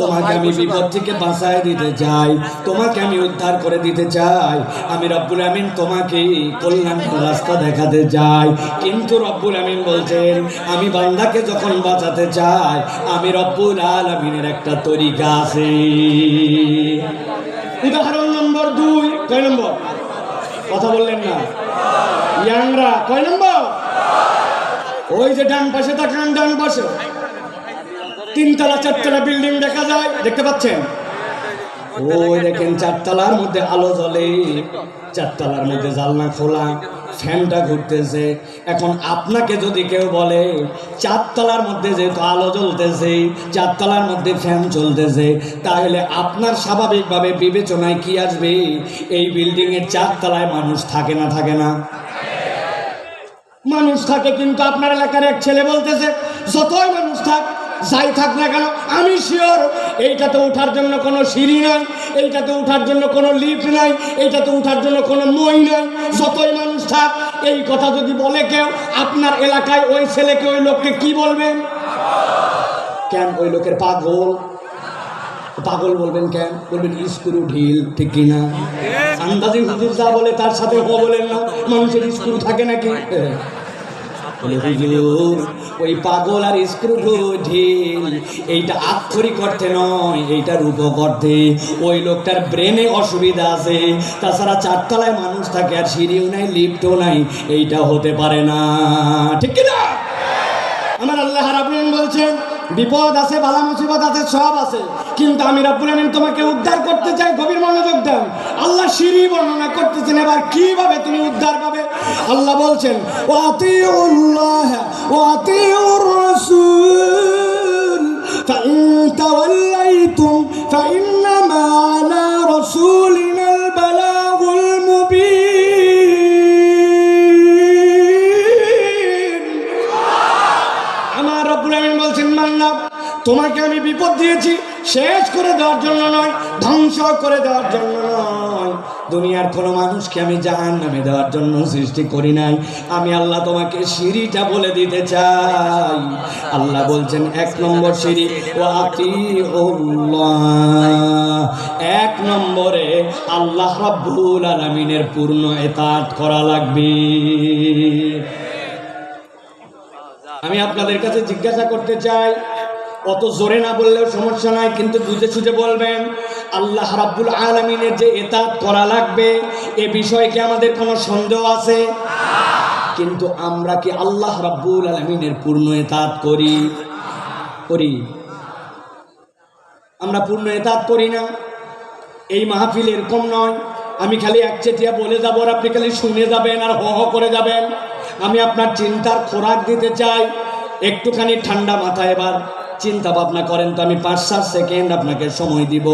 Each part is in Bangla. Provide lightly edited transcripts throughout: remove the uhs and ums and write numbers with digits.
তোমাকে আমি বিপদ থেকে বাঁচায় দিতে চাই, তোমাকে আমি উদ্ধার করে দিতে চাই। আমি রব্বুল আমিন তোমাকে কল্যাণের রাস্তা দেখাতে চাই। কিন্তু রব্বুল আমিন বলছেন, আমি বান্দাকে যখন বাঁচাতে চাই, আমি রব্বুল আলামিনের একটা তরিকা আছে। উদাহরণ নম্বর 2। কয় নম্বর? কথা বললেন না ইয়াংরা? কয় নম্বর? ওই যে ডান পাশে তাকান, ডান পাশে 3 তলা 4 তলা বিল্ডিং দেখা যায়, দেখতে পাচ্ছেন? ওই দেখেন 4 তলার মধ্যে আলো জ্বলে, 4 তলার মধ্যে জানলা খোলা, ফ্যানটা ঘুরতেছে। এখন আপনাকে যদি কেউ বলে 4 তলার মধ্যে যেহেতু আলো জ্বলতেছে, 4 তলার মধ্যে ফ্যান চলতেছে, তাহলে আপনার স্বাভাবিকভাবে বিবেচনায় কি আসবে? এই বিল্ডিং এর 4 তলায় মানুষ থাকে না থাকে না? মানুষ থাকে। কিন্তু আপনার এলাকার এক ছেলে বলতেছে, যতই মানুষ থাক, যাই থাক না কেন, আমি শিওর এইটাতে ওঠার জন্য কোনো সিঁড়ি নাই, এইটাতে ওঠার জন্য কোনো লিফট নাই, এইটাতে ওঠার জন্য কোনো মই নাই, যতই মানুষ থাক। এই কথা যদি বলে কেউ, আপনার এলাকায় ওই ছেলেকে, ওই লোককে কি বলবেন? কেন? ওই লোকের পাগল। পাগল বলবেন কেন? বলবেন স্ক্রু ঢিল, ঠিক কিনা? আন্দাজি হুজুর যা বলে তার সাথে হ বলেন না। মানুষের স্ক্রু থাকে নাকি? হুজুর, ওই পাগল আর স্ক্রু ঢিল এইটা আক্ষরিক অর্থে নয়, এইটা রূপক অর্থে। ওই লোকটার ব্রেনে অসুবিধা আছে। তাছাড়া 4 তলায় মানুষ থাকে, আর সিঁড়িও নাই, লিফটও নাই, এইটা হতে পারে না, ঠিক কিনা? আমার আল্লাহ রাব্বুল আমিন বলছেন, বিপদ আছে, বালা মুসিবত আছে, সব আছে, কিন্তু আমি রাব্বুল আমিন তোমাকে উদ্ধার করতে চাই। গভীর মনোযোগ দেন। আল্লাহ সিঁড়ি বর্ণনা করতেছেন, এবার কিভাবে তুমি উদ্ধার পাবে। আল্লাহ বলছেন, ওয়াতিউল্লাহ ওয়াতিউর রাসূল ফাইন তাওয়াল্লাইতুম ফাইন্নামা আলা রাসূলিনাল বালাগুল মুবিন। আমার রব্বুল আমিন বলছেন, বান্দা, তোমাকে আমি বিপদ দিয়েছি শেষ করে দেওয়ার জন্য নয়, ধ্বংস করে দেওয়ার জন্য নয়। দুনিয়ার কোনো মানুষকে আমি জাহান্নামে দেওয়ার জন্য সৃষ্টি করি নাই। আমি আল্লাহ তোমাকে সিঁড়িটা বলে দিতে চাই। আল্লাহ বলছেন, 1 নম্বর সিঁড়ি, ওয়াতিউল্লাহ। 1 নম্বরে আল্লাহ রাব্বুল আলামিনের পূর্ণ ইতাআত করা লাগবে। আমি আপনাদের কাছে জিজ্ঞাসা করতে চাই, অত জোরে না বললেও সমস্যা নাই, কিন্তু বুঝে সুঝে বলবেন। আল্লাহ রাব্বুল আলামিনের যে ইতাআত করা লাগবে, এ বিষয়ে কি আমাদের কোনো সন্দেহ আছে? কিন্তু আমরা কি আল্লাহ রাব্বুল আলামিনের পূর্ণ ইতাআত করি? আমরা পূর্ণ ইতাআত করি না। এই মাহফিল এরকম নয় আমি খালি একচেটিয়া বলে যাবো আর আপনি খালি শুনে যাবেন আর হ হ করে যাবেন। আমি আপনার চিন্তার খোরাক দিতে চাই। একটুখানি ঠান্ডা মাথায় এবার চিন্তা ভাবনা করেন তো। আমি 5-7 সেকেন্ড আপনাকে সময় দিব।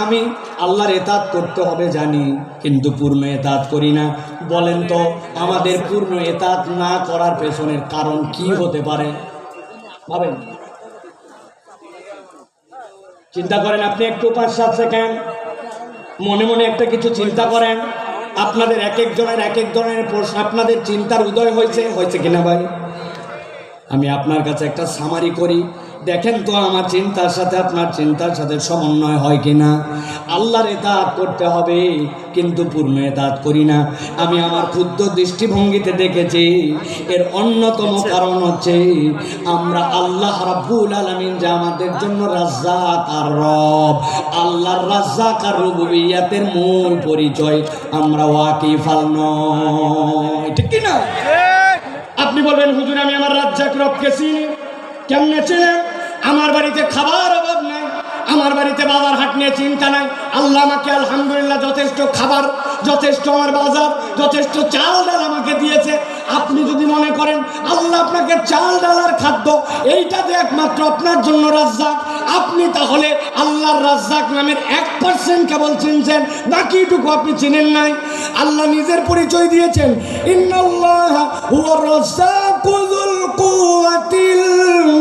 আমি আল্লাহর ইতাআত করতে হবে জানি, কিন্তু পূর্ণ ইতাআত করি না। বলেন তো, আমাদের পূর্ণ ইতাআত না করার পেছনের কারণ কি হতে পারে? ভাবেন, চিন্তা করেন। আপনি একটু 5-7 সেকেন্ড মনে মনে একটা কিছু চিন্তা করেন। আপনাদের এক একজনের এক এক ধরনের প্রশ্ন, আপনাদের চিন্তার উদয় হয়েছে কিনা ভাই? আমি আপনার কাছে একটা সামারি করি, দেখেন তো আমার চিন্তার সাথে আপনার চিন্তার সাথে সমন্বয় হয় কিনা। আল্লাহর ইতাআত করতে হবে, কিন্তু পূর্ণ ইতাআত করি না। আমি আমার ক্ষুদ্র দৃষ্টিভঙ্গিতে দেখেছি এর অন্যতম কারণ হচ্ছে আমরা আল্লাহ রাব্বুল আলামিন যে আমাদের জন্য রাজ্জাক আর রব, আল্লাহর রাজ্জাক আর রুবুবিয়্যাতের মূল পরিচয় আমরা ওয়াকিফাল নয়, ঠিক কি না? আপনি বলবেন, হুজুর আমি আমার রাজ্জাক রবকে চিনি। কেমনে চেনেন? আমার বাড়িতে খাবার অভাব নাই, আমার বাড়িতে বাজার হাট নিয়ে চিন্তা নাই। আল্লাহ আমাকে আলহামদুলিল্লাহ যথেষ্ট খাবার, যথেষ্ট আমার বাজার, যথেষ্ট চাল ডাল আমাকে দিয়েছে। আপনি যদি মনে করেন আল্লাহ আপনাকে চাল ডাল আর খাদ্য এইটাতে একমাত্র আপনার জন্য রাজ্জাক, আপনি তাহলে আল্লাহর রাজ্জাক নামের 1% কেবল চিনছেন, বাকিটুকু আপনি চিনেন নাই। আল্লাহ নিজের পরিচয় দিয়েছেন, ইন্নাল্লাহা হুয়ার রাজ্জাকু যুল কুওয়াতিল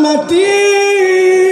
মাতিন।